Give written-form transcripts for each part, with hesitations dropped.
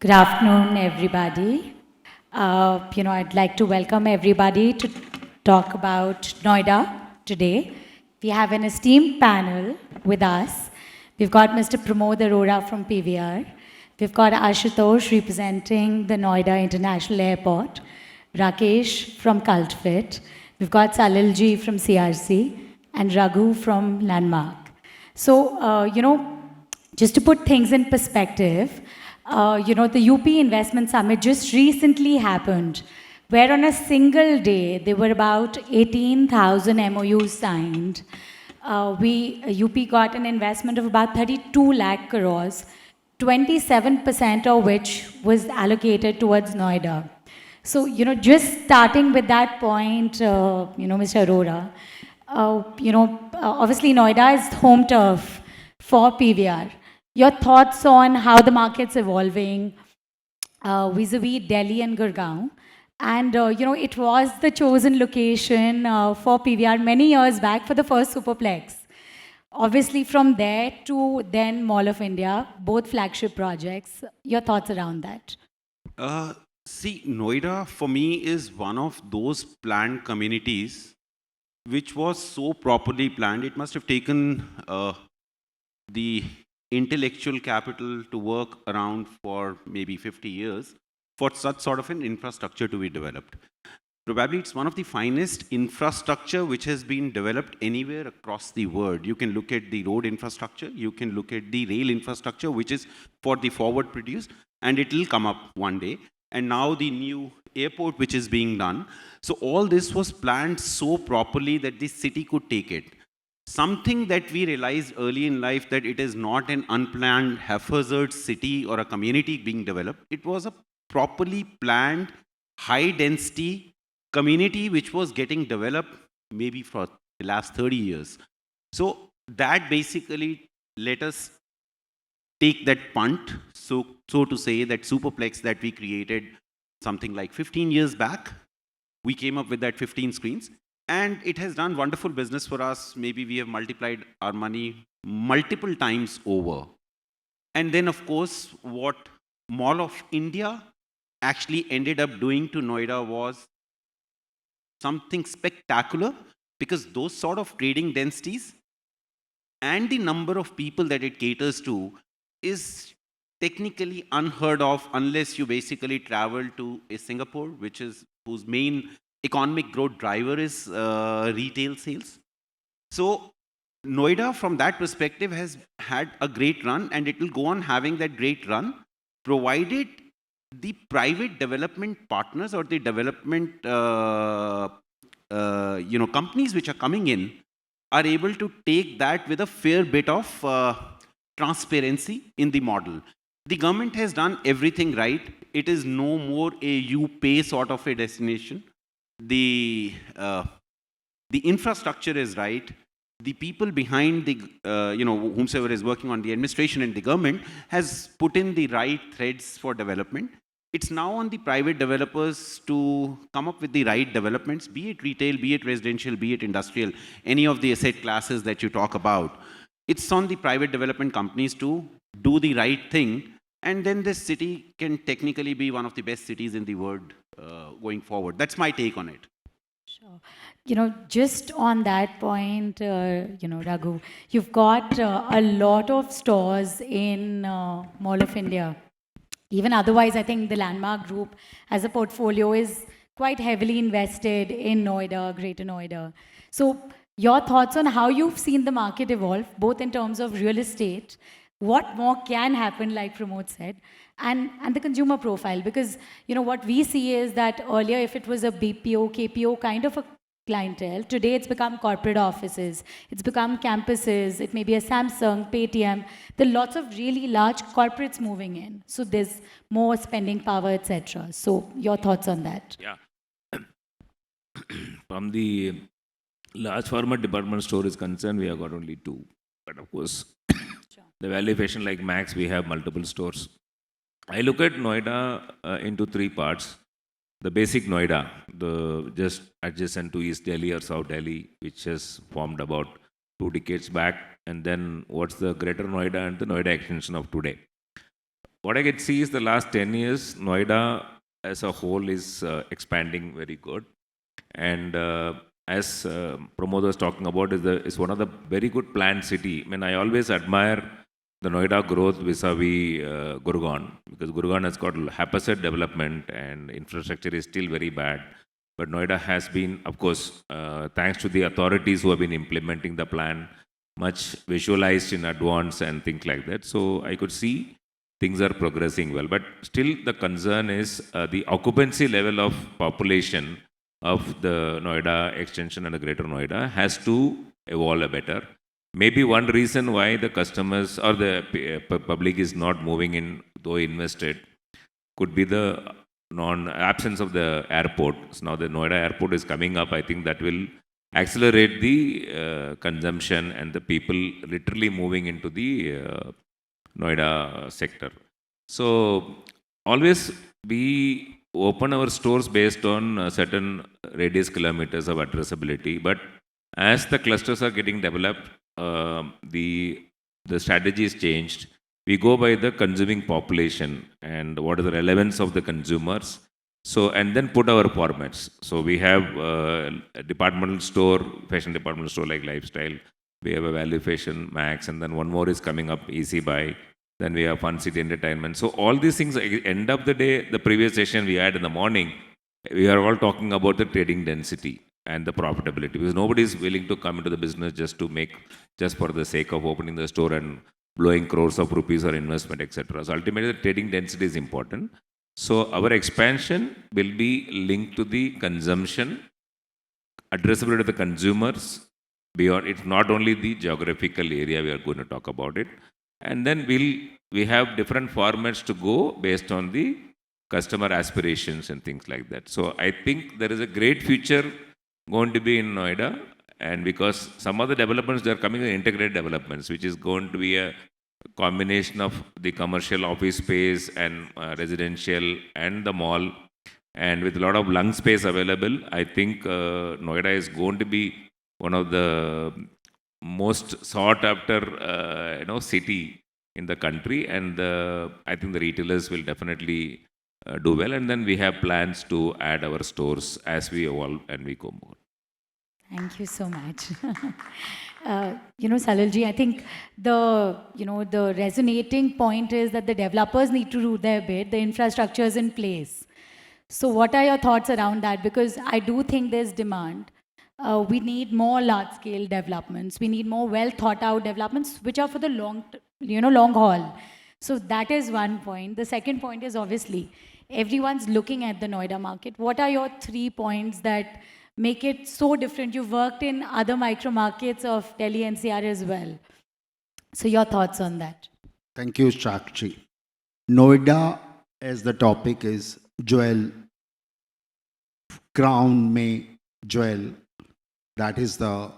Good afternoon, everybody. I'd like to welcome everybody to talk about Noida today. We have an esteemed panel with us. We've got Mr. Pramod Arora from PVR. We've got Ashutosh representing the Noida International Airport. Rakesh from cult.fit. We've got Salil ji from CRC and Raghu from Landmark. So, just to put things in perspective, the UP Investment Summit just recently happened, where on a single day, there were about 18,000 MOUs signed. UP got an investment of about 32 lakh crores, 27% of which was allocated towards Noida. So, just starting with that point, Mr. Arora, obviously Noida is home turf for PVR. Your thoughts on how the market's evolving vis-a-vis Delhi and Gurgaon. And, it was the chosen location for PVR many years back for the first superplex. Obviously, from there to then Mall of India, both flagship projects. Your thoughts around that? See, Noida for me is one of those planned communities which was so properly planned. It must have taken the intellectual capital to work around for maybe 50 years for such sort of an infrastructure to be developed. Probably it's one of the finest infrastructure which has been developed anywhere across the world. You can look at the road infrastructure, you can look at the rail infrastructure, which is for the forward produced, and it will come up one day. And now the new airport which is being done. So all this was planned so properly that the city could take it. Something that we realized early in life, that it is not an unplanned haphazard city or a community being developed. It was a properly planned, high density community which was getting developed maybe for the last 30 years. So that basically let us take that punt, so to say, that superplex that we created something like 15 years back. We came up with that 15 screens, and it has done wonderful business for us. Maybe we have multiplied our money multiple times over. And then, of course, what Mall of India actually ended up doing to Noida was something spectacular, because those sort of trading densities and the number of people that it caters to is technically unheard of unless you basically travel to Singapore, whose main economic growth driver is retail sales. So Noida, from that perspective, has had a great run, and it will go on having that great run, provided the private development partners or the development companies which are coming in are able to take that with a fair bit of transparency in the model. The government has done everything right. It is no more a you pay sort of a destination. The infrastructure is right. The people behind the, whomsoever is working on the administration and the government has put in the right threads for development. It's now on the private developers to come up with the right developments, be it retail, be it residential, be it industrial, any of the asset classes that you talk about. It's on the private development companies to do the right thing, and then this city can technically be one of the best cities in the world going forward. That's my take on it. Sure. Just on that point, Raghu, you've got a lot of stores in Mall of India. Even otherwise, I think the Landmark Group as a portfolio is quite heavily invested in Noida, Greater Noida. So your thoughts on how you've seen the market evolve, both in terms of real estate, what more can happen, like Pramod said, and the consumer profile. Because, what we see is that earlier, if it was a BPO, KPO kind of a clientele, today it's become corporate offices, it's become campuses, it may be a Samsung, Paytm. There are lots of really large corporates moving in. So there's more spending power, etc. So your thoughts on that? Yeah. From the large format department store is concerned, we have got only two. But of course, Sure. the valuation like Max, we have multiple stores. I look at Noida into three parts. The basic Noida, the just adjacent to East Delhi or South Delhi, which has formed about 2 decades back, and then what's the Greater Noida and the Noida extension of today. what I can see is the last 10 years, Noida as a whole is expanding very good. And as Pramod was talking about, is one of the very good planned city. I mean, I always admire the Noida growth vis-a-vis Gurgaon, because Gurgaon has got haphazard development and infrastructure is still very bad. But Noida has been, of course, thanks to the authorities who have been implementing the plan, much visualized in advance and things like that. So I could see things are progressing well. But still the concern is the occupancy level of population of the Noida extension and the greater Noida has to evolve better. Maybe one reason why the customers or the public is not moving in, though invested, could be the absence of the airport. So now the Noida airport is coming up. I think that will accelerate the consumption and the people literally moving into the Noida sector. So always we open our stores based on certain radius kilometers of addressability. But as the clusters are getting developed, the strategy is changed. We go by the consuming population and what is the relevance of the consumers. So, and then put our formats. So we have a departmental store, fashion departmental store like Lifestyle. We have a Value Fashion, Max, and then one more is coming up, Easy Buy. Then we have Fun City Entertainment. So all these things, end of the day, the previous session we had in the morning, we are all talking about the trading density and the profitability, because nobody is willing to come into the business just for the sake of opening the store and blowing crores of rupees or investment, etc. So ultimately, the trading density is important. So our expansion will be linked to the consumption, addressability to the consumers. Beyond, it's not only the geographical area we are going to talk about it, and then we have different formats to go based on the customer aspirations and things like that. So I think there is a great future going to be in Noida, and because some of the developments that are coming are integrated developments, which is going to be a combination of the commercial office space and residential and the mall, and with a lot of lung space available. I think Noida is going to be one of the most sought after city in the country, and I think the retailers will definitely do well. And then we have plans to add our stores as we evolve and we go more. Thank you so much. Salilji, I think the resonating point is that the developers need to do their bit, the infrastructure is in place. So what are your thoughts around that? Because I do think there's demand. We need more large-scale developments. We need more well-thought-out developments, which are for the long haul. So that is one point. The second point is obviously everyone's looking at the Noida market. What are your 3 points that make it so different? You've worked in other micro markets of Delhi NCR as well. So your thoughts on that? Thank you, Sakshi. Noida, as the topic is jewel, crown mein jewel. That is the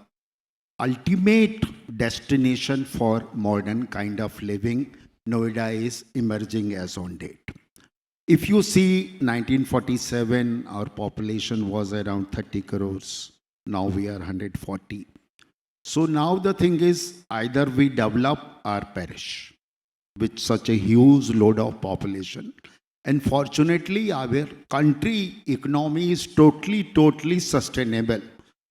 ultimate destination for modern kind of living. Noida is emerging as on date. If you see 1947, our population was around 30 crores. Now we are 140. So now the thing is either we develop or perish with such a huge load of population. And fortunately, our country economy is totally sustainable.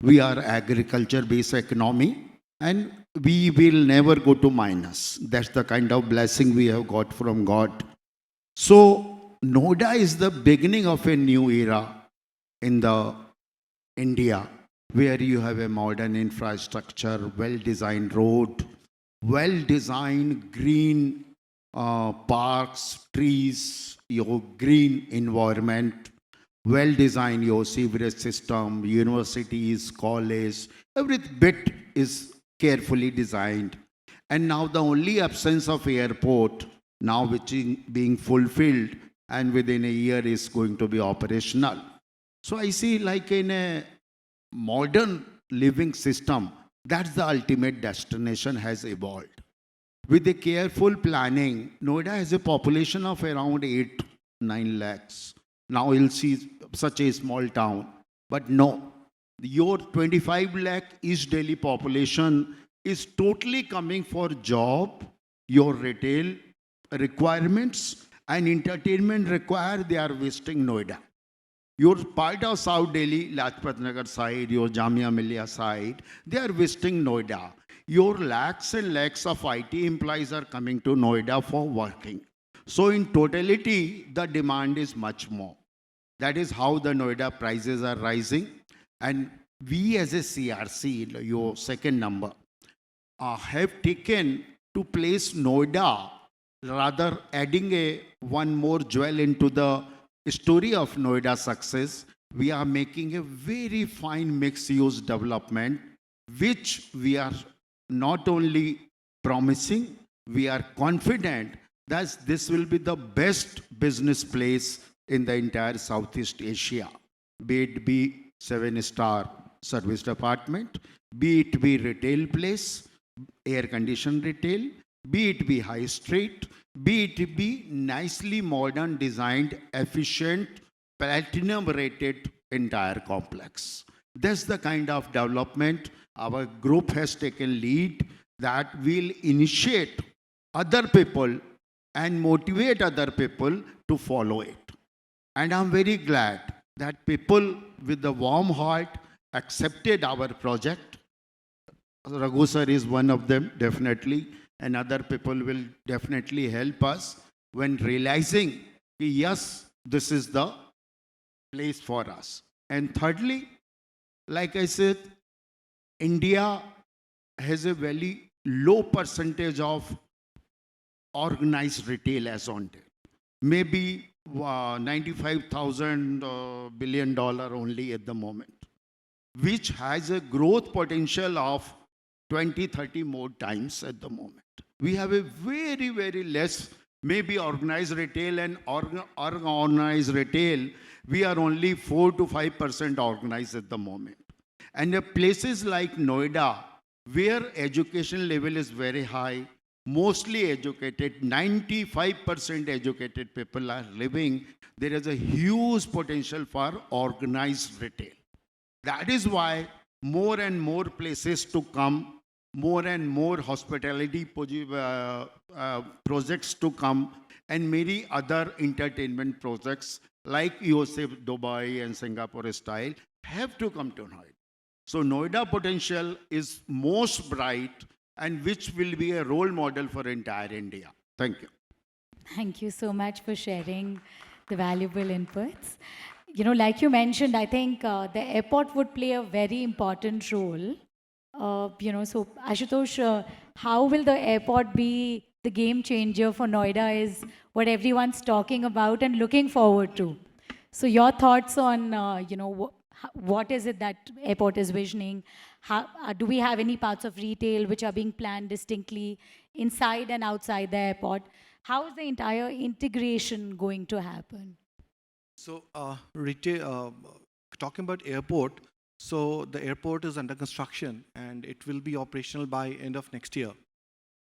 We are agriculture-based economy and we will never go to minus. That's the kind of blessing we have got from God. So Noida is the beginning of a new era in the India, where you have a modern infrastructure, well-designed road, well-designed green parks, trees, your green environment, well-designed your sewerage system, universities, college, every bit is carefully designed. And now the only absence of airport, now which is being fulfilled, and within a year is going to be operational. So I see like in a modern living system, that's the ultimate destination has evolved. With a careful planning, Noida has a population of around 8-9 lakhs. Now you'll see such a small town. But no, your 25 lakh East Delhi population is totally coming for job, your retail, requirements and entertainment require, they are visiting Noida. Your part of South Delhi, Lajpat Nagar side, your Jamia Millia side, they are visiting Noida. Your lakhs and lakhs of IT employees are coming to Noida for working. So in totality, the demand is much more. That is how the Noida prices are rising. And we as a CRC, your second number, have taken to place Noida, rather adding one more jewel into the story of Noida success. We are making a very fine mixed-use development, which we are not only promising, we are confident that this will be the best business place in the entire Southeast Asia, be it be 7-star service department, be it be retail place, air-conditioned retail, be it be high street, be it be nicely modern, designed, efficient, platinum-rated entire complex. That's the kind of development our group has taken lead, that will initiate other people and motivate other people to follow it. And I'm very glad that people with the warm heart accepted our project. Raghu sir is one of them, definitely, and other people will definitely help us when realizing, yes, this is the place for us. And thirdly, like I said, India has a very low percentage of organized retail as on date. Maybe $95,000 billion only at the moment, which has a growth potential of 20, 30 more times at the moment. We have a very, very less, maybe organized retail and unorganized retail, we are only 4 to 5% organized at the moment. And the places like Noida, where education level is very high, mostly educated, 95% educated people are living, there is a huge potential for organized retail. That is why more and more places to come, more and more hospitality projects to come, and many other entertainment projects like Yosef Dubai and Singapore style have to come to Noida. So Noida potential is most bright, and which will be a role model for entire India. Thank you. Thank you so much for sharing the valuable inputs. You know, like you mentioned, I think the airport would play a very important role. So Ashutosh, how will the airport be the game changer for Noida is what everyone's talking about and looking forward to. So your thoughts on, what is it that airport is visioning? How, do we have any parts of retail which are being planned distinctly inside and outside the airport? How is the entire integration going to happen? So, retail, talking about airport, so the airport is under construction and it will be operational by end of next year.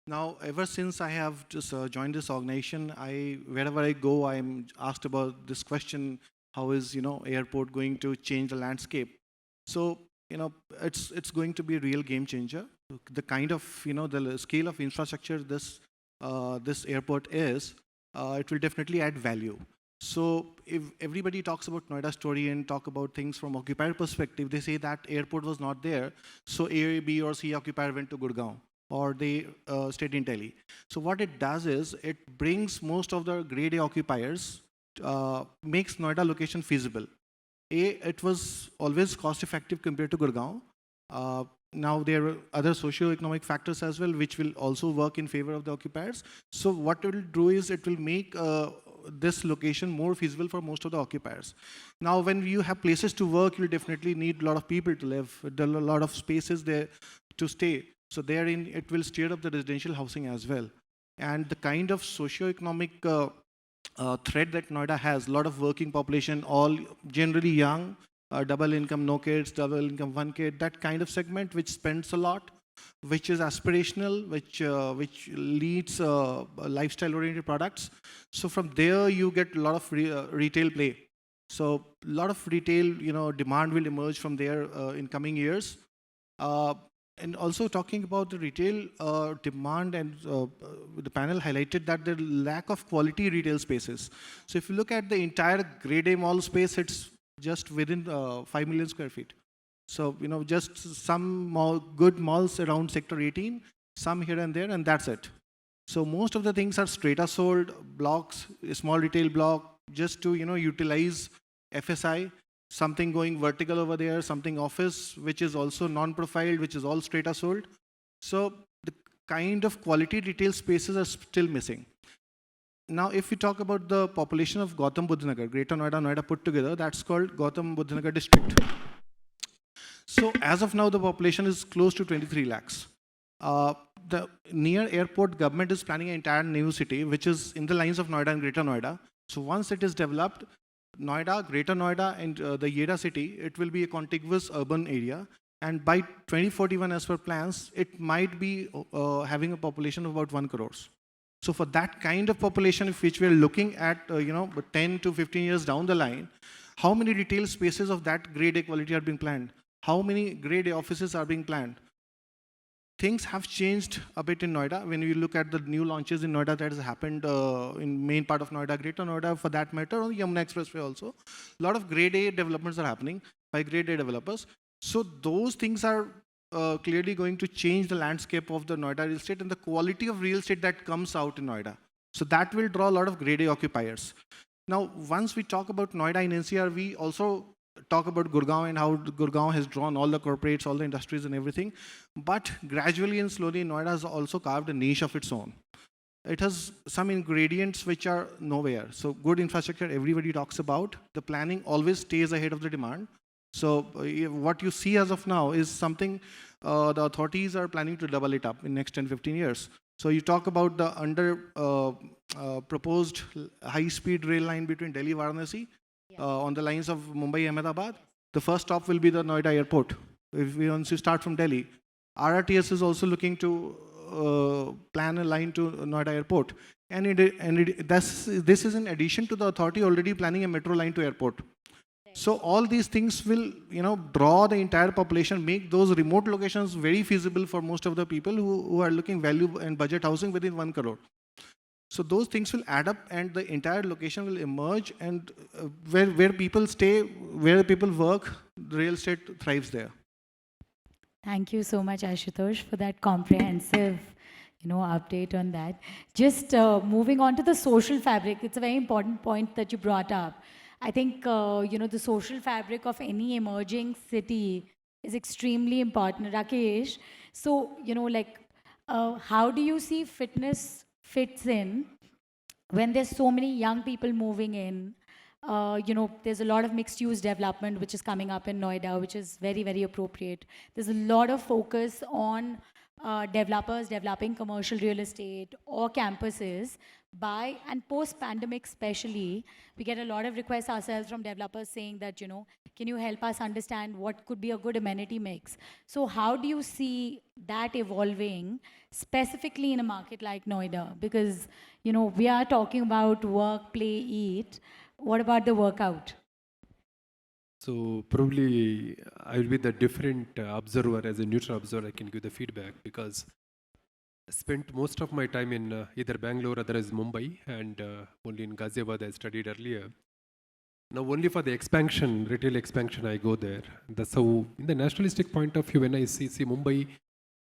Now, ever since I have just joined this organization, wherever I go, I'm asked about this question: how is airport going to change the landscape? So it's going to be a real game changer. The kind of the scale of infrastructure this airport is, it will definitely add value. So if everybody talks about Noida story and talk about things from occupier perspective, they say that airport was not there, so A, B or C occupier went to Gurgaon, or they stayed in Delhi. So what it does is, it brings most of the grade A occupiers, makes Noida location feasible. It was always cost effective compared to Gurgaon. Now there are other socio-economic factors as well, which will also work in favor of the occupiers. So what it will do is, it will make this location more feasible for most of the occupiers. Now, when you have places to work, you'll definitely need a lot of people to live. There are a lot of spaces there to stay. So therein, it will steer up the residential housing as well. And the kind of socio-economic threat that Noida has, a lot of working population, all generally young, double income, no kids, double income, one kid, that kind of segment which spends a lot, which is aspirational, which leads lifestyle-oriented products. So from there, you get a lot of retail play. So a lot of retail, demand will emerge from there in coming years. and also talking about the retail demand, and the panel highlighted that the lack of quality retail spaces. So if you look at the entire grade A mall space, it's just within 5 million square feet. So, just some good malls around sector 18, some here and there, and that's it. So most of the things are strata sold blocks, a small retail block, just to, utilize FSI, something going vertical over there, something office, which is also non-profiled, which is all strata sold. So the kind of quality retail spaces are still missing. Now, if we talk about the population of Gautam Buddha Nagar, Greater Noida, Noida put together, that's called Gautam Buddha Nagar district. So as of now, the population is close to 23 lakhs. The near airport government is planning an entire new city, which is in the lines of Noida and Greater Noida. So once it is developed, Noida, Greater Noida, and the Yeda city, it will be a contiguous urban area. And by 2041, as per plans, it might be having a population of about 1 crore. So for that kind of population, which we are looking at, 10 to 15 years down the line, how many retail spaces of that grade A quality are being planned? How many grade A offices are being planned? Things have changed a bit in Noida. When you look at the new launches in Noida that has happened in main part of Noida, Greater Noida, for that matter, on the Yamuna Expressway also, a lot of grade A developments are happening by grade A developers. So those things are clearly going to change the landscape of the Noida real estate and the quality of real estate that comes out in Noida. So that will draw a lot of grade A occupiers. Now, once we talk about Noida in NCR, we also talk about Gurgaon and how Gurgaon has drawn all the corporates, all the industries and everything. But gradually and slowly, Noida has also carved a niche of its own. It has some ingredients which are nowhere. So good infrastructure, everybody talks about. The planning always stays ahead of the demand. So what you see as of now is something the authorities are planning to double it up in next 10, 15 years. So you talk about the proposed high-speed rail line between Delhi and Varanasi, on the lines of Mumbai, Ahmedabad. The first stop will be the Noida airport. Once you start from Delhi, RRTS is also looking to plan a line to Noida airport. And this is in addition to the authority already planning a metro line to airport. So all these things will, draw the entire population, make those remote locations very feasible for most of the people who are looking value and budget housing within 1 crore. So those things will add up and the entire location will emerge, and where people stay, where people work, the real estate thrives there. Thank you so much, Ashutosh, for that comprehensive, update on that. Just moving on to the social fabric, it's a very important point that you brought up. I think, the social fabric of any emerging city is extremely important. Rakesh, so, how do you see fitness fits in when there's so many young people moving in? There's a lot of mixed use development which is coming up in Noida, which is very, very appropriate. There's a lot of focus on developers developing commercial real estate or campuses by and post-pandemic especially. We get a lot of requests ourselves from developers saying that, can you help us understand what could be a good amenity mix? So how do you see that evolving specifically in a market like Noida? Because, we are talking about work, play, eat. What about the workout? So probably I will be the different observer. As a neutral observer, I can give the feedback because I spent most of my time in either Bangalore, otherwise Mumbai, and only in Ghaziabad I studied earlier. Now only for the expansion, retail expansion, I go there. That's how, in the nationalistic point of view, when I see Mumbai,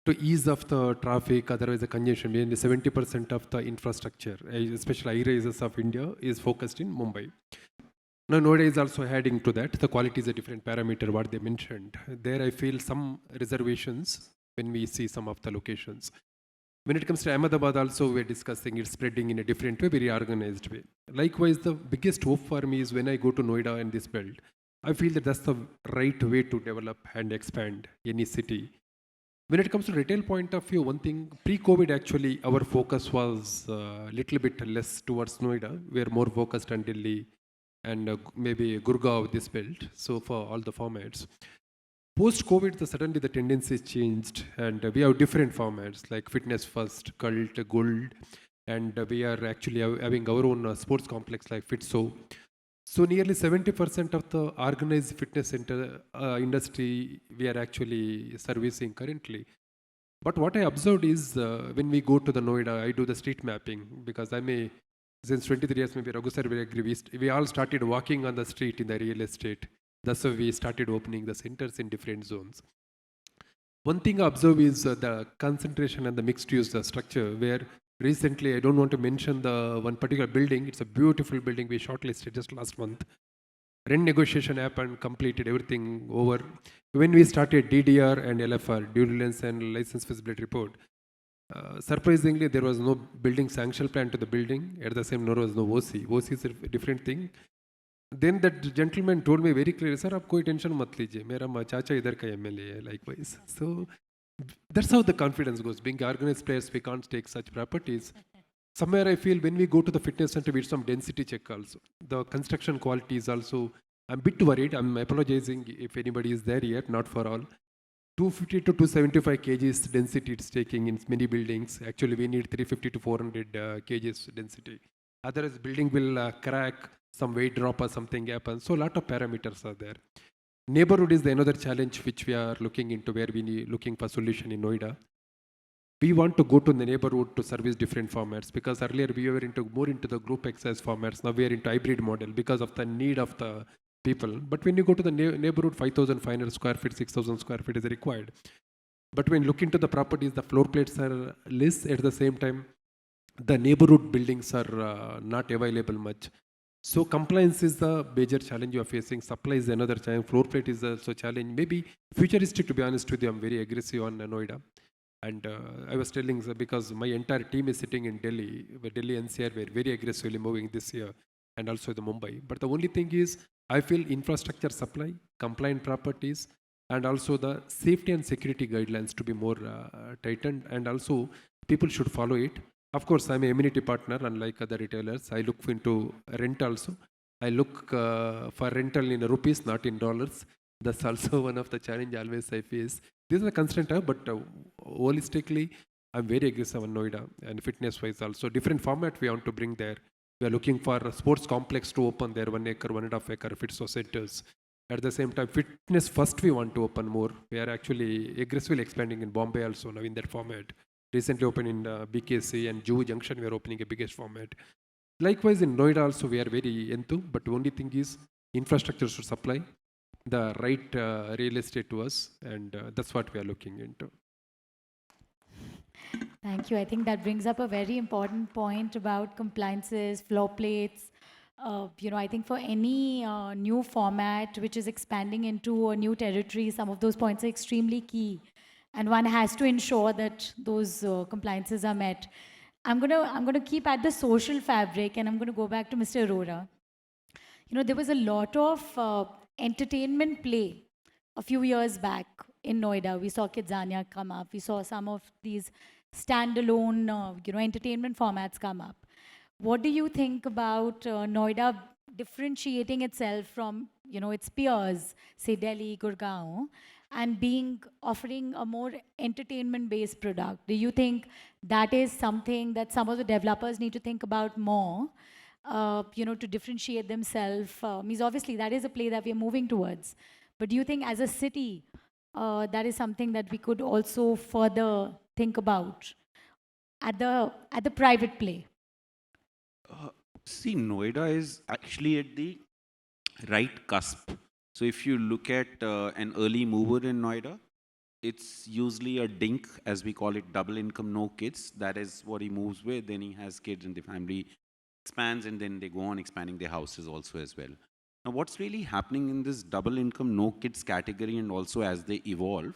to ease of the traffic, otherwise the congestion, mainly 70% of the infrastructure, especially high-rises of India, is focused in Mumbai. Now Noida is also adding to that. The quality is a different parameter, what they mentioned. There I feel some reservations when we see some of the locations. When it comes to Ahmedabad also, we're discussing it spreading in a different way, very organized way. Likewise, the biggest hope for me is when I go to Noida and this belt, I feel that that's the right way to develop and expand any city. When it comes to retail point of view, one thing, pre-COVID actually, our focus was a little bit less towards Noida. We are more focused on Delhi and maybe Gurgaon, this belt, so for all the formats. Post-COVID, suddenly the tendencies changed and we have different formats like Fitness First, Cult, Gold, and we are actually having our own sports complex like FitSo. So nearly 70% of the organized fitness center industry we are actually servicing currently. But what I observed is when we go to the Noida, I do the street mapping because since 23 years, maybe Raghu sir will agree, we all started walking on the street in the real estate. That's why we started opening the centers in different zones. One thing I observe is the concentration and the mixed use structure where recently, I don't want to mention the one particular building. It's a beautiful building we shortlisted just last month. Rent negotiation happened, completed everything over. When we started DDR and LFR, due diligence and license feasibility report, surprisingly, there was no building sanction plan to the building. At the same time, there was no OC. OC is a different thing. Then that gentleman told me very clearly, sir, आप कोई tension मत लीजिए, मेरा चाचा इधर का MLA है, likewise. So that's how the confidence goes. Being organized players, we can't take such properties. Somewhere I feel when we go to the fitness center, we have some density check also. The construction quality is also, I'm a bit worried. I'm apologizing if anybody is there yet, not for all. 250 to 275 kgs density it's taking in many buildings. Actually, we need 350 to 400 kgs density. Otherwise, building will crack, some weight drop or something happens. So a lot of parameters are there. Neighborhood is another challenge which we are looking into, where we need looking for solution in Noida. We want to go to the neighborhood to service different formats because earlier we were more into the group exercise formats. Now we are into hybrid model because of the need of the people. But when you go to the neighborhood, 5,500 square feet, 6,000 square feet is required. But when looking to the properties, the floor plates are less. At the same time, the neighborhood buildings are not available much. So compliance is the major challenge you are facing. Supply is another challenge. Floor plate is also a challenge. Maybe futuristic, to be honest with you, I'm very aggressive on Noida. And I was telling, because my entire team is sitting in Delhi, Delhi NCR were very aggressively moving this year, and also the Mumbai. But the only thing is, I feel infrastructure supply, compliant properties, and also the safety and security guidelines to be more tightened, and also people should follow it. Of course, I'm a amenity partner, unlike other retailers. I look into rent also. I look for rental in rupees, not in dollars. That's also one of the challenge always I face. These are the constant, but holistically, I'm very aggressive on Noida and fitness-wise also. Different format we want to bring there. We are looking for a sports complex to open there, 1 acre, 1.5 acre fit centers. At the same time, fitness first we want to open more. We are actually aggressively expanding in Bombay also now in that format. Recently opened in BKC and Juhu Junction, we are opening a biggest format. Likewise in Noida also we are very into, but the only thing is infrastructure should supply the right real estate to us, and that's what we are looking into. Thank you. I think that brings up a very important point about compliances, floor plates. I think for any new format which is expanding into a new territory, some of those points are extremely key. And one has to ensure that those compliances are met. I'm gonna keep at the social fabric, and I'm gonna go back to Mr. Arora. There was a lot of entertainment play a few years back in Noida. We saw Kidzania come up. We saw some of these standalone, entertainment formats come up. What do you think about Noida differentiating itself from, its peers, say Delhi, Gurgaon, and offering a more entertainment-based product? Do you think that is something that some of the developers need to think about more, to differentiate themselves? Means obviously that is a play that we are moving towards. But do you think as a city, that is something that we could also further think about at the private play? See, Noida is actually at the right cusp. So if you look at an early mover in Noida, it's usually a dink, as we call it, double income, no kids. That is what he moves with. Then he has kids and the family expands, and then they go on expanding their houses also as well. Now, what's really happening in this double income, no kids category, and also as they evolve,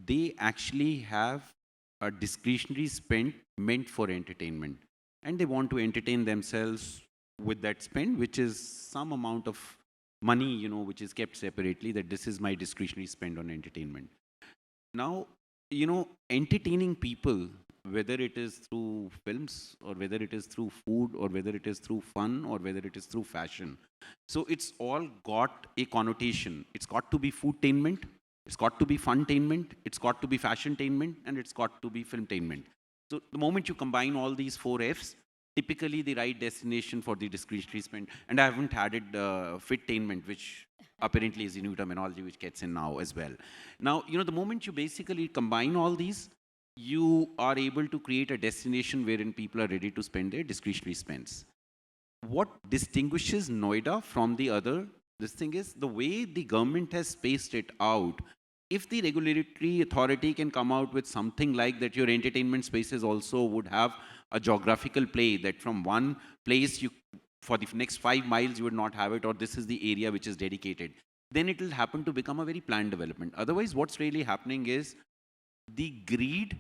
they actually have a discretionary spend meant for entertainment. And they want to entertain themselves with that spend, which is some amount of money, which is kept separately, that this is my discretionary spend on entertainment. Now, entertaining people, whether it is through films or whether it is through food or whether it is through fun or whether it is through fashion. So it's all got a connotation. It's got to be foodtainment, it's got to be funtainment, it's got to be fashiontainment, and it's got to be filmtainment. So the moment you combine all these 4 Fs, typically the right destination for the discretionary spend. And I haven't added fitainment, which apparently is a new terminology which gets in now as well. Now, the moment you basically combine all these, you are able to create a destination wherein people are ready to spend their discretionary spends. What distinguishes Noida from the other, this thing is the way the government has spaced it out. If the regulatory authority can come out with something like that, your entertainment spaces also would have a geographical play, that from one place you, for the next 5 miles, you would not have it, or this is the area which is dedicated, then it will happen to become a very planned development. Otherwise, what's really happening is the greed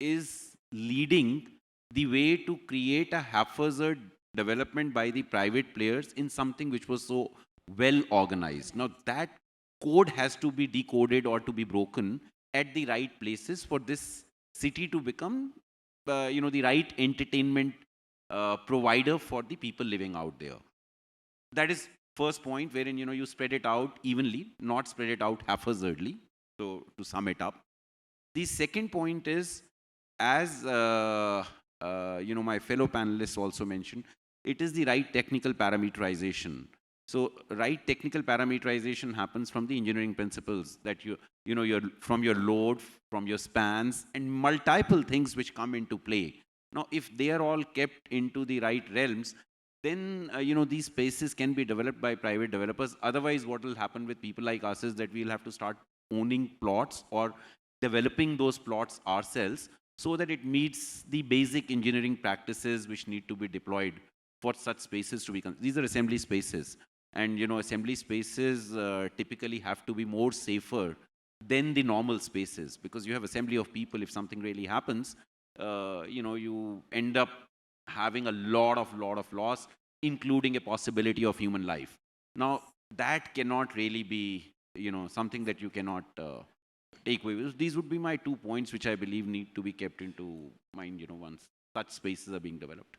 is leading the way to create a haphazard development by the private players in something which was so well organized. Now that code has to be decoded or to be broken at the right places for this city to become, the right entertainment provider for the people living out there. That is first point, wherein you spread it out evenly, not spread it out haphazardly. So to sum it up, the second point is, as my fellow panelists also mentioned, it is the right technical parameterization. So right technical parameterization happens from the engineering principles that from your load, from your spans, and multiple things which come into play. Now, if they are all kept into the right realms, then these spaces can be developed by private developers. Otherwise, what will happen with people like us is that we'll have to start owning plots or developing those plots ourselves, so that it meets the basic engineering practices which need to be deployed for such spaces to become. These are assembly spaces, and assembly spaces typically have to be more safer than the normal spaces, because you have assembly of people. If something really happens, you end up having a lot of loss, including a possibility of human life. Now that cannot really be something that you cannot take away. These would be my 2 points which I believe need to be kept into mind once such spaces are being developed.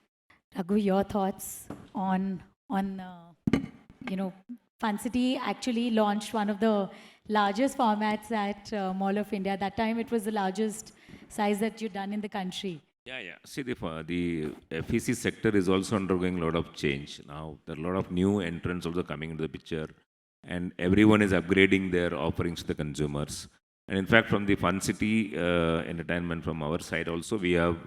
Raghu, your thoughts on Fun City actually launched one of the largest formats at Mall of India. That time it was the largest size that you've done in the country. Yeah. See, the FEC sector is also undergoing a lot of change. Now, there are a lot of new entrants also coming into the picture, and everyone is upgrading their offerings to the consumers. And in fact, from the Fun City entertainment from our side also, we have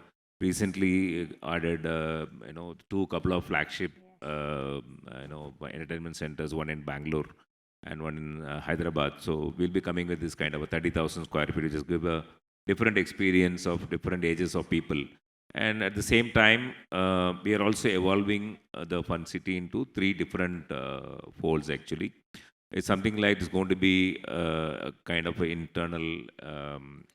recently added, couple of flagship, entertainment centers, one in Bangalore and one in Hyderabad. So we'll be coming with this kind of a 30,000 square feet, which just give a different experience of different ages of people. And at the same time, we are also evolving the Fun City into 3 different folds actually. It's something like it's going to be a kind of an internal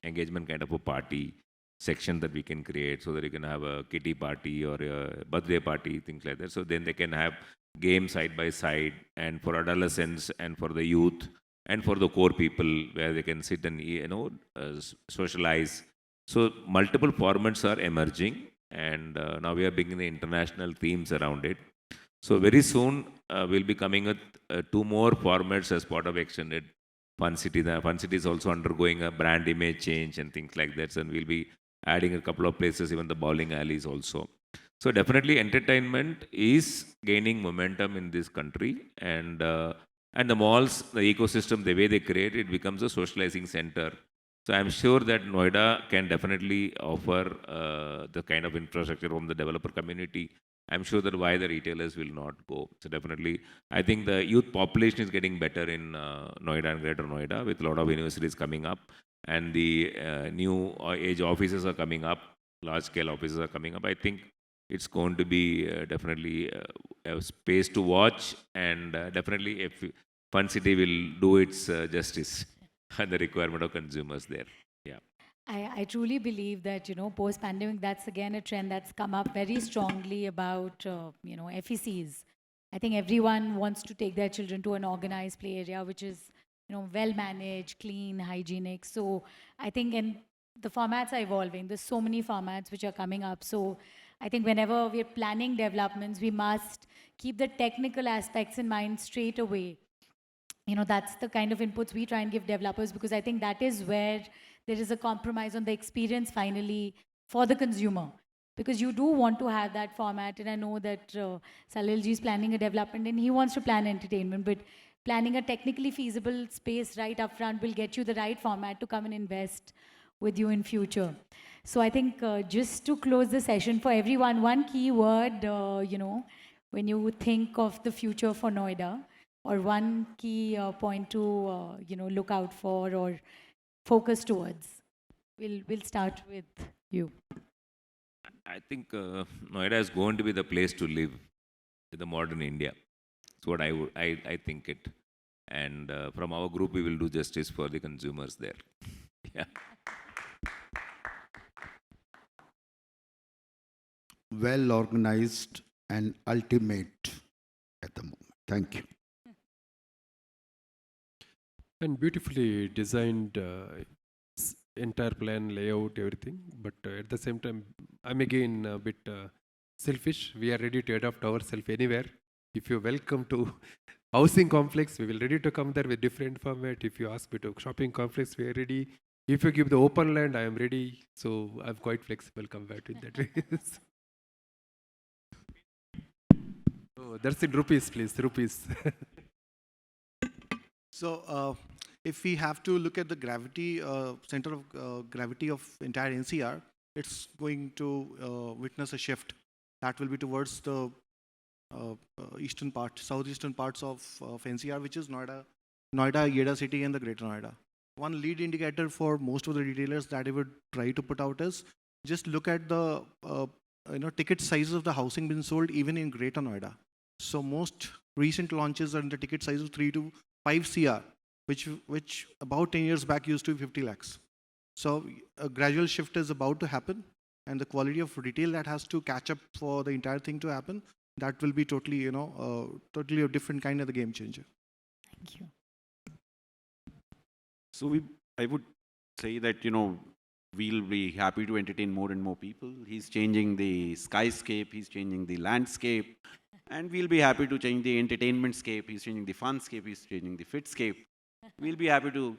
engagement kind of a party section that we can create, so that you can have a kitty party or a birthday party, things like that. So then they can have games side by side, and for adolescents and for the youth and for the core people, where they can sit and socialize. So multiple formats are emerging, and now we are bringing international themes around it. So very soon we'll be coming with 2 more formats as part of extended Fun City. The Fun City is also undergoing a brand image change and things like that, and we'll be adding a couple of places, even the bowling alleys also. So definitely entertainment is gaining momentum in this country, and the malls, the ecosystem, the way they create, it becomes a socializing center. So I'm sure that Noida can definitely offer the kind of infrastructure from the developer community. I'm sure that why the retailers will not go. So definitely, I think the youth population is getting better in Noida and Greater Noida, with a lot of universities coming up, and the new age offices are coming up, large scale offices are coming up. I think it's going to be definitely a space to watch, and definitely if Fun City will do its justice and the requirement of consumers there. Yeah. I truly believe that, post-pandemic, that's again a trend that's come up very strongly about, FECs. I think everyone wants to take their children to an organized play area, which is, well-managed, clean, hygienic. So I think the formats are evolving. There's so many formats which are coming up. So I think whenever we're planning developments, we must keep the technical aspects in mind straight away. That's the kind of inputs we try and give developers, because I think that is where there is a compromise on the experience finally for the consumer. because you do want to have that format. And I know that Salil ji is planning a development and he wants to plan entertainment, but planning a technically feasible space right up front will get you the right format to come and invest with you in future. So I think just to close the session for everyone, one key word, when you think of the future for Noida, or one key point to look out for or focus towards. We'll start with you. I think Noida is going to be the place to live in the modern India. That's what I think it. And from our group, we will do justice for the consumers there. Yeah. Well organized and ultimate at the moment. Thank you. And beautifully designed entire plan, layout, everything. But at the same time, I'm again a bit selfish. We are ready to adopt ourselves anywhere. If you're welcome to housing complex, we will ready to come there with different format. If you ask me to shopping complex, we are ready. If you give the open land, I am ready. So I'm quite flexible compared to that way. Oh, that's in rupees, please, rupees. So if we have to look at the gravity, center of gravity of entire NCR, it's going to witness a shift. That will be towards the eastern part, southeastern parts of NCR, which is Noida, Yeda city and the Greater Noida. One lead indicator for most of the retailers that I would try to put out is just look at the ticket sizes of the housing being sold even in Greater Noida. So most recent launches are in the ticket size of 3 to 5 CR, which about 10 years back used to be 50 lakhs. So a gradual shift is about to happen, and the quality of retail that has to catch up for the entire thing to happen, that will be totally, totally a different kind of the game changer. Thank you. So I would say that, we'll be happy to entertain more and more people. He's changing the skyscape, he's changing the landscape, and we'll be happy to change the entertainment scape. He's changing the fun scape, he's changing the fit scape. We'll be happy to,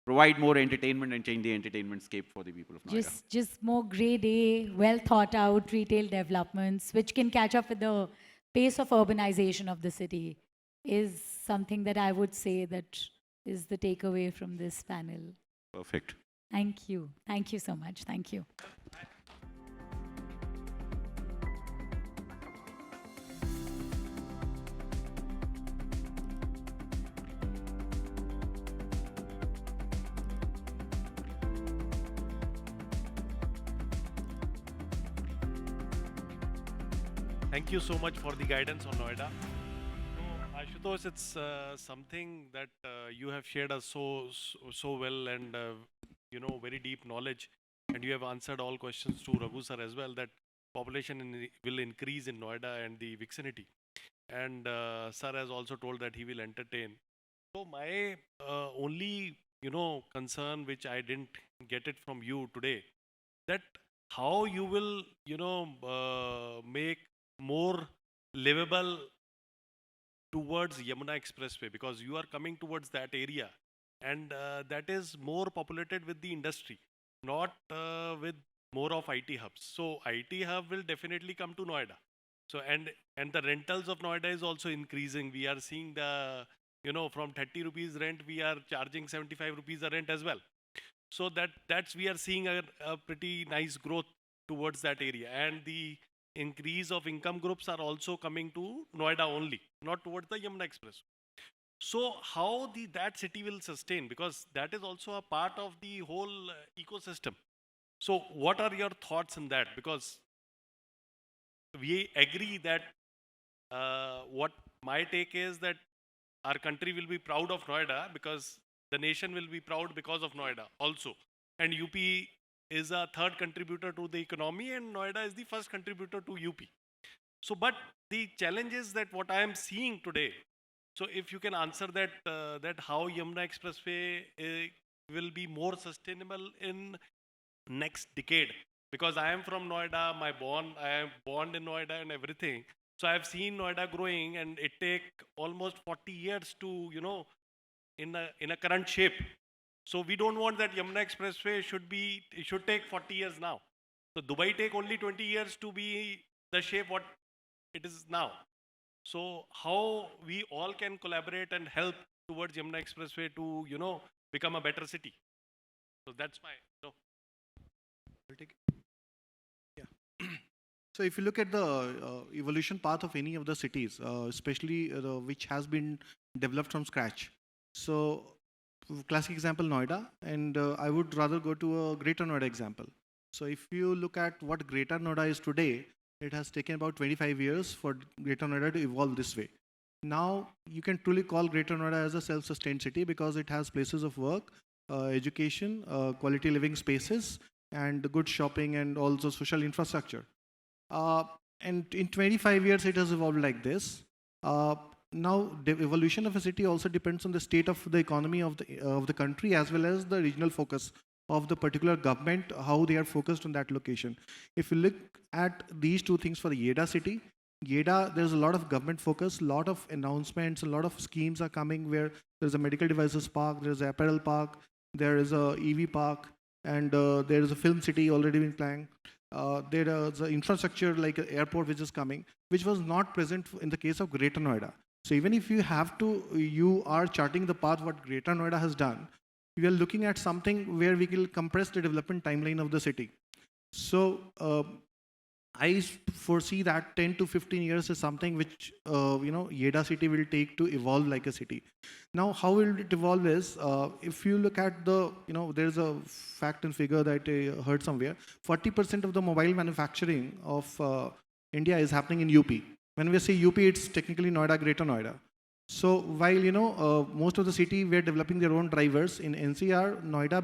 provide more entertainment and change the entertainment scape for the people of Noida. Just more grade A, well thought out retail developments, which can catch up with the pace of urbanization of the city, is something that I would say that is the takeaway from this panel. Perfect. Thank you. Thank you so much. Thank you. Thank you so much for the guidance on Noida. So, Ashutosh, it's something that you have shared us so well, and very deep knowledge, and you have answered all questions to Raghu sir as well, that population will increase in Noida and the vicinity. And sir has also told that he will entertain. So my only concern, which I didn't get it from you today, that how you will make more livable towards Yamuna Expressway, because you are coming towards that area, and that is more populated with the industry, not with more of IT hubs. So IT hub will definitely come to Noida. So and the rentals of Noida is also increasing. We are seeing the from 30 rupees rent, we are charging 75 rupees a rent as well. So that's we are seeing a pretty nice growth towards that area, and the increase of income groups are also coming to Noida only, not towards the Yamuna Express. So how that city will sustain, because that is also a part of the whole ecosystem. So what are your thoughts on that? Because we agree that what my take is that our country will be proud of Noida, because the nation will be proud because of Noida also. And UP is a third contributor to the economy, and Noida is the first contributor to UP. So, but the challenge is that what I am seeing today, so if you can answer that, that how Yamuna Expressway will be more sustainable in next decade, because I am from Noida, I am born in Noida and everything. So I have seen Noida growing, and it take almost 40 years to, in a current shape. So we don't want that Yamuna Expressway should take 40 years now. So Dubai take only 20 years to be the shape what it is now. So how we all can collaborate and help towards Yamuna Expressway to, become a better city. So that's my, I'll take it. Yeah. So if you look at the evolution path of any of the cities, especially which has been developed from scratch. So classic example Noida, and I would rather go to a Greater Noida example. So if you look at what Greater Noida is today, it has taken about 25 years for Greater Noida to evolve this way. Now you can truly call Greater Noida as a self-sustained city because it has places of work, education, quality living spaces, and good shopping and also social infrastructure. And in 25 years, it has evolved like this. Now, the evolution of a city also depends on the state of the economy of the country as well as the regional focus of the particular government, how they are focused on that location. If you look at these two things for the Yeda city, Yeda, there's a lot of government focus, a lot of announcements, a lot of schemes are coming where there's a medical devices park, there's an apparel park, there is a EV park, and there is a film city already been planned. There is an infrastructure like an airport which is coming, which was not present in the case of Greater Noida. So even if you are charting the path what Greater Noida has done, we are looking at something where we will compress the development timeline of the city. So I foresee that 10 to 15 years is something which Yeda city will take to evolve like a city. Now, how will it evolve is, if you look at there's a fact and figure that I heard somewhere, 40% of the mobile manufacturing of India is happening in UP. When we say UP, it's technically Noida, Greater Noida. So while most of the city were developing their own drivers, in NCR, Noida,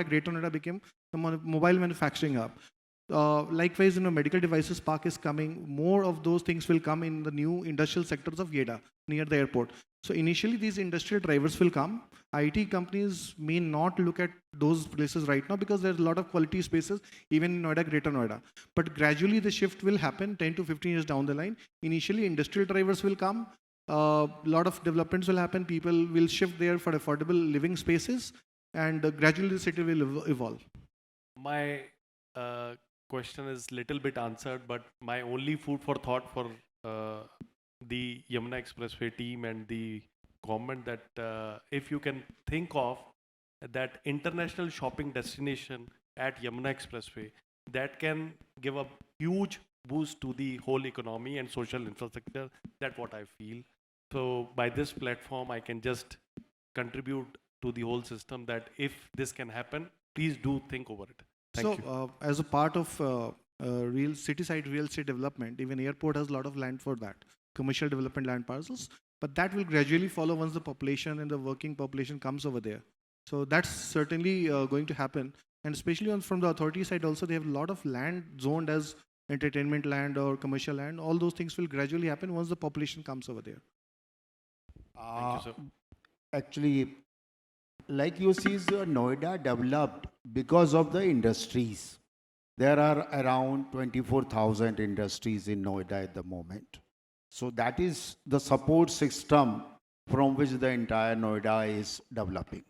Greater Noida became the mobile manufacturing hub. Likewise, medical devices park is coming. More of those things will come in the new industrial sectors of Yeda, near the airport. So initially, these industrial drivers will come. IT companies may not look at those places right now because there's a lot of quality spaces, even in Noida, Greater Noida. But gradually, the shift will happen 10 to 15 years down the line. Initially, industrial drivers will come. A lot of developments will happen. People will shift there for affordable living spaces, and gradually the city will evolve. my question is little bit answered, but my only food for thought for the Yamuna Expressway team and the government that if you can think of that international shopping destination at Yamuna Expressway, that can give a huge boost to the whole economy and social infrastructure. That's what I feel. So by this platform, I can just contribute to the whole system that if this can happen, please do think over it. Thank you. As a part of real city-side real estate development, even airport has a lot of land for that, commercial development land parcels, but that will gradually follow once the population and the working population comes over there. So that's certainly going to happen. And especially from the authority side also, they have a lot of land zoned as entertainment land or commercial land. All those things will gradually happen once the population comes over there. Thank you, sir. Actually, like you see, Noida developed because of the industries. There are around 24,000 industries in Noida at the moment. So that is the support system from which the entire Noida is developing.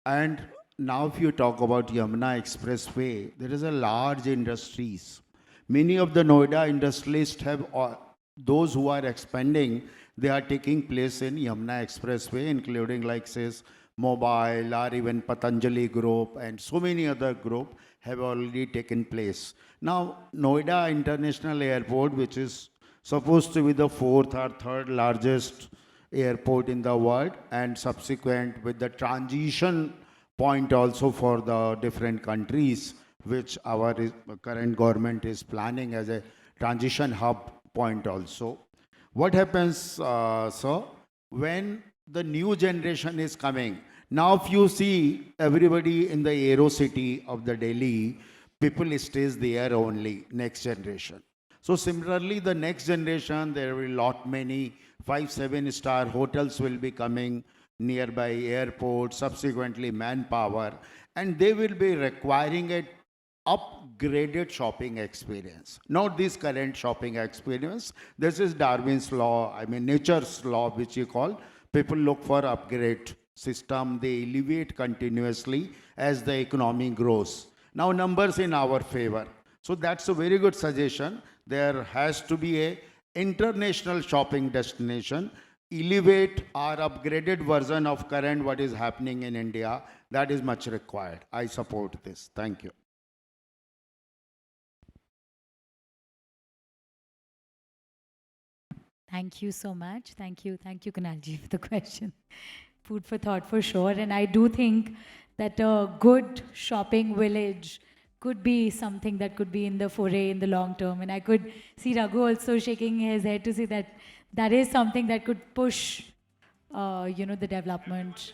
And now if you talk about Yamuna Expressway, there is a large industries. Many of the Noida industrialists have, those who are expanding, they are taking place in Yamuna Expressway, including like says Mobile or even Patanjali Group and so many other group have already taken place. Now, Noida International Airport, which is supposed to be the fourth or third largest airport in the world, and subsequent with the transition point also for the different countries, which our current government is planning as a transition hub point also. What happens, sir, when the new generation is coming? Now, if you see everybody in the Aero City of the Delhi, people stays there only, next generation. So similarly, the next generation, there will be lot many 5-7-star hotels will be coming nearby airports, subsequently manpower, and they will be requiring a upgraded shopping experience. Not this current shopping experience. This is Darwin's law, I mean nature's law, which you call. People look for upgrade system. They elevate continuously as the economy grows. Now numbers in our favor. So that's a very good suggestion. There has to be a international shopping destination, elevate or upgraded version of current what is happening in India. That is much required. I support this. Thank you. Thank you so much. Thank you, Kunalji, for the question. Food for thought for sure. And I do think that a good shopping village could be something that could be in the foray in the long term. And I could see Raghu also shaking his head to see that that is something that could push, the development